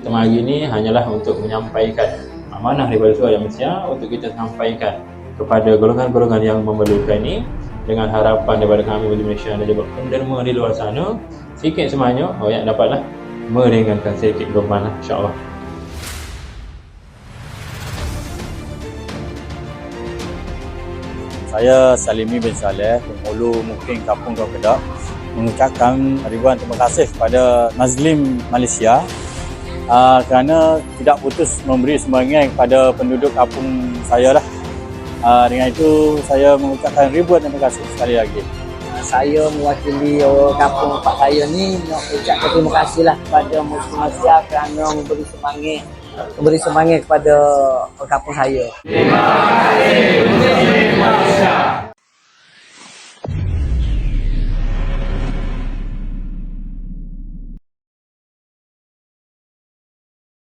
Pertemuan hari ini hanyalah untuk menyampaikan amanah daripada Suri Malaysia untuk kita sampaikan kepada golongan-golongan yang memerlukan ini, dengan harapan daripada kami Wali Malaysia dan juga penderma di luar sana sikit sebanyak yang dapatlah meringankan sedikit beban, insya-Allah. Saya Salimi bin Saleh, Penghulu Mukim Kampung Dua Kedak, mengucapkan ribuan terima kasih kepada Nazlim Malaysia kerana tidak putus memberi sumbangan kepada penduduk kampung saya lah. Dengan itu saya mengucapkan ribuan terima kasih sekali lagi. Saya mewakili orang kampung Pak saya ni nak ucapkan terima kasih lah kepada Muslim Malaysia kerana memberi semangat kepada kampung saya. Terima kasih Muslim Malaysia.